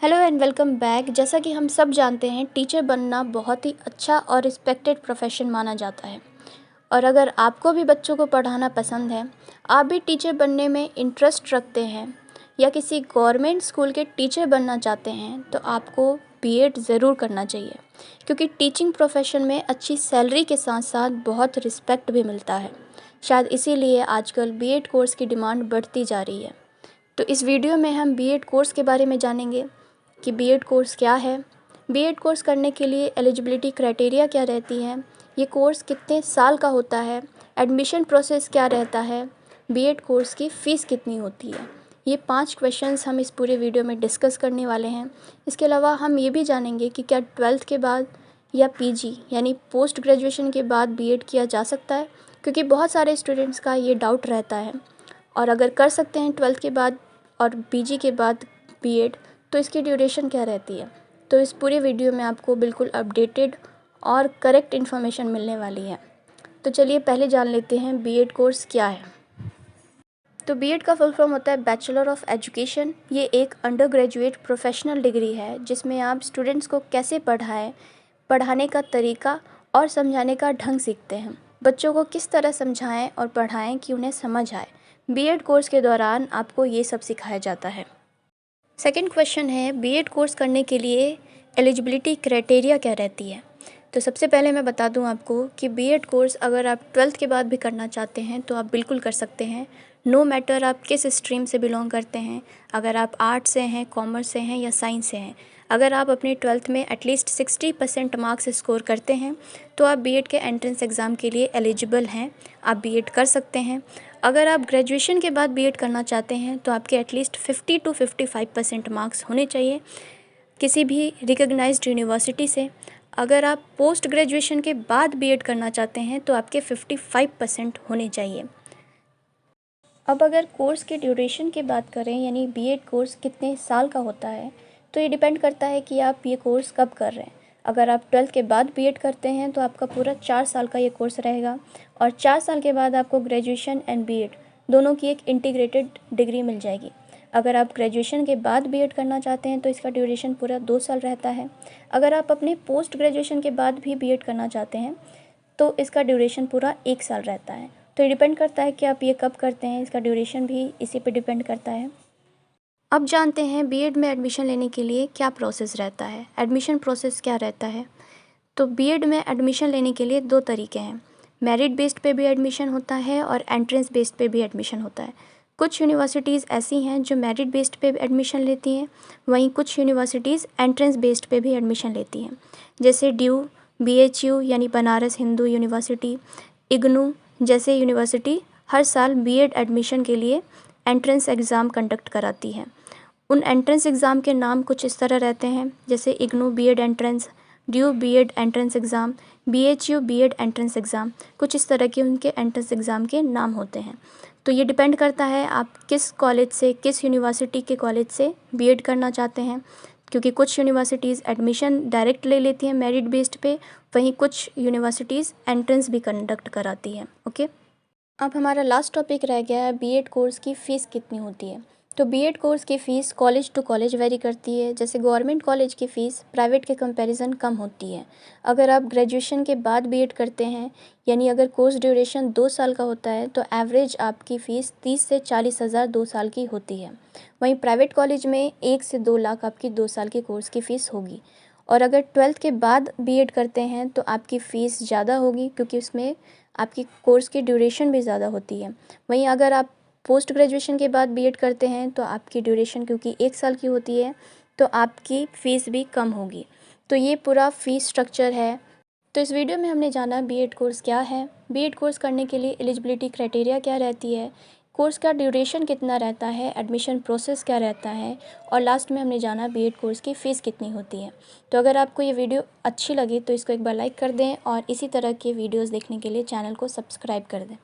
Hello and welcome back. जैसा कि हम सब जानते हैं, टीचर बनना बहुत ही अच्छा और रिस्पेक्टेड प्रोफेशन माना जाता है। और अगर आपको भी बच्चों को पढ़ाना पसंद है, आप भी टीचर बनने में इंटरेस्ट रखते हैं या किसी गवर्नमेंट स्कूल के टीचर बनना चाहते हैं, तो आपको बीएड ज़रूर करना चाहिए, क्योंकि टीचिंग प्रोफेशन में अच्छी सैलरी के साथ साथ बहुत रिस्पेक्ट भी मिलता है। शायद इसीलिए आजकल बीएड कोर्स की डिमांड बढ़ती जा रही है। तो इस वीडियो में हम बीएड कोर्स के बारे में जानेंगे कि बीएड कोर्स क्या है, बीएड कोर्स करने के लिए एलिजिबिलिटी क्राइटेरिया क्या रहती है, ये कोर्स कितने साल का होता है, एडमिशन प्रोसेस क्या रहता है, बीएड कोर्स की फ़ीस कितनी होती है। ये 5 क्वेश्चंस हम इस पूरे वीडियो में डिस्कस करने वाले हैं। इसके अलावा हम ये भी जानेंगे कि क्या 12th के बाद या पीजी यानी पोस्ट ग्रेजुएशन के बाद बीएड किया जा सकता है, क्योंकि बहुत सारे स्टूडेंट्स का ये डाउट रहता है। और अगर कर सकते हैं 12th के बाद और पीजी के बाद बीएड, तो इसकी ड्यूरेशन क्या रहती है। तो इस पूरे वीडियो में आपको बिल्कुल अपडेटेड और करेक्ट इन्फॉर्मेशन मिलने वाली है। तो चलिए पहले जान लेते हैं बीएड कोर्स क्या है। तो बीएड का फुल फॉर्म होता है बैचलर ऑफ एजुकेशन। ये एक अंडर ग्रेजुएट प्रोफेशनल डिग्री है, जिसमें आप स्टूडेंट्स को कैसे पढ़ाएं, पढ़ाने का तरीका और समझाने का ढंग सीखते हैं। बच्चों को किस तरह समझाएं और पढ़ाएं कि उन्हें समझ आए। बीएड कोर्स के दौरान आपको ये सब सिखाया जाता है। सेकंड क्वेश्चन है, बीएड कोर्स करने के लिए एलिजिबिलिटी क्राइटेरिया क्या रहती है। तो सबसे पहले मैं बता दूं आपको कि बीएड कोर्स अगर आप 12th के बाद भी करना चाहते हैं तो आप बिल्कुल कर सकते हैं। नो मैटर आप किस स्ट्रीम से बिलोंग करते हैं, अगर आप आर्ट्स से हैं, कॉमर्स से हैं या साइंस से हैं। अगर आप अपने 12th में एटलीस्ट 60% मार्क्स स्कोर करते हैं तो आप बीएड के एंट्रेंस एग्ज़ाम के लिए एलिजिबल हैं, आप बीएड कर सकते हैं। अगर आप ग्रेजुएशन के बाद बीएड करना चाहते हैं तो आपके एटलीस्ट 50 to 55% मार्क्स होने चाहिए किसी भी रिकग्नाइज्ड यूनिवर्सिटी से। अगर आप पोस्ट ग्रेजुएशन के बाद बीएड करना चाहते हैं तो आपके 55% होने चाहिए। अब अगर कोर्स के ड्यूरेशन की बात करें, यानी बीएड कोर्स कितने साल का होता है, तो ये डिपेंड करता है कि आप ये कोर्स कब कर रहे हैं। अगर आप 12th के बाद बीएड करते हैं तो आपका पूरा 4 साल का ये कोर्स रहेगा, और 4 साल के बाद आपको ग्रेजुएशन एंड बीएड दोनों की एक इंटीग्रेटेड डिग्री मिल जाएगी। अगर आप ग्रेजुएशन के बाद बीएड करना चाहते हैं तो इसका ड्यूरेशन पूरा 2 साल रहता है। अगर आप अपने पोस्ट ग्रेजुएशन के बाद भी बीएड करना चाहते हैं तो इसका ड्यूरेशन पूरा 1 साल रहता है। तो ये डिपेंड करता है कि आप ये कब करते हैं, इसका ड्यूरेशन भी इसी पे डिपेंड करता है। अब जानते हैं बीएड में एडमिशन लेने के लिए क्या प्रोसेस रहता है, एडमिशन प्रोसेस क्या रहता है। तो बीएड में एडमिशन लेने के लिए 2 तरीके हैं। मेरिट बेस्ड पे भी एडमिशन होता है और एंट्रेंस बेस्ड पे भी एडमिशन होता है। कुछ यूनिवर्सिटीज़ ऐसी हैं जो मेरिट बेस्ड पे एडमिशन लेती हैं, वहीं कुछ यूनिवर्सिटीज़ एंट्रेंस बेस्ड पे भी एडमिशन लेती हैं, जैसे ड्यू, बीएचयू यानी बनारस हिंदू यूनिवर्सिटी, इग्नू जैसे यूनिवर्सिटी हर साल बीएड एडमिशन के लिए एंट्रेंस एग्ज़ाम कंडक्ट कराती है। उन एंट्रेंस एग्ज़ाम के नाम कुछ इस तरह रहते हैं, जैसे IGNOU BEd entrance, DU BEd entrance exam, BHU BEd entrance exam, कुछ इस तरह के उनके एंट्रेंस एग्ज़ाम के नाम होते हैं। तो ये डिपेंड करता है आप किस कॉलेज से, किस यूनिवर्सिटी के कॉलेज से बीएड करना चाहते हैं, क्योंकि कुछ यूनिवर्सिटीज़ एडमिशन डायरेक्ट ले लेती हैं मेरिट बेस्ड पे, वहीं कुछ यूनिवर्सिटीज़ एंट्रेंस भी कंडक्ट कराती हैं। ओके, अब हमारा लास्ट टॉपिक रह गया है बीएड कोर्स की फ़ीस कितनी होती है। तो बीएड कोर्स की fees college to college vary करती है। जैसे गवर्नमेंट कॉलेज की फ़ीस प्राइवेट के कंपैरिजन कम होती है। अगर आप ग्रेजुएशन के बाद बीएड करते हैं, यानी अगर कोर्स ड्यूरेशन 2 साल का होता है, तो एवरेज आपकी फ़ीस 30 से 40 हज़ार 2 साल की होती है। वहीं प्राइवेट कॉलेज में 1 से 2 लाख आपकी 2 साल की कोर्स की फ़ीस होगी। और अगर 12th के बाद बीएड करते हैं तो आपकी फ़ीस ज़्यादा होगी, क्योंकि उसमें आपकी कोर्स की ड्यूरेशन भी ज़्यादा होती है। वहीं अगर आप पोस्ट ग्रेजुएशन के बाद बीएड करते हैं तो आपकी ड्यूरेशन क्योंकि 1 साल की होती है, तो आपकी फ़ीस भी कम होगी। तो ये पूरा फ़ीस स्ट्रक्चर है। तो इस वीडियो में हमने जाना बीएड कोर्स क्या है, बीएड कोर्स करने के लिए एलिजिबिलिटी क्राइटेरिया क्या रहती है, कोर्स का ड्यूरेशन कितना रहता है, एडमिशन प्रोसेस क्या रहता है, और लास्ट में हमने जाना बीएड कोर्स की फ़ीस कितनी होती है। तो अगर आपको ये वीडियो अच्छी लगी तो इसको एक बार लाइक कर दें, और इसी तरह के वीडियोज़ देखने के लिए चैनल को सब्सक्राइब कर दें।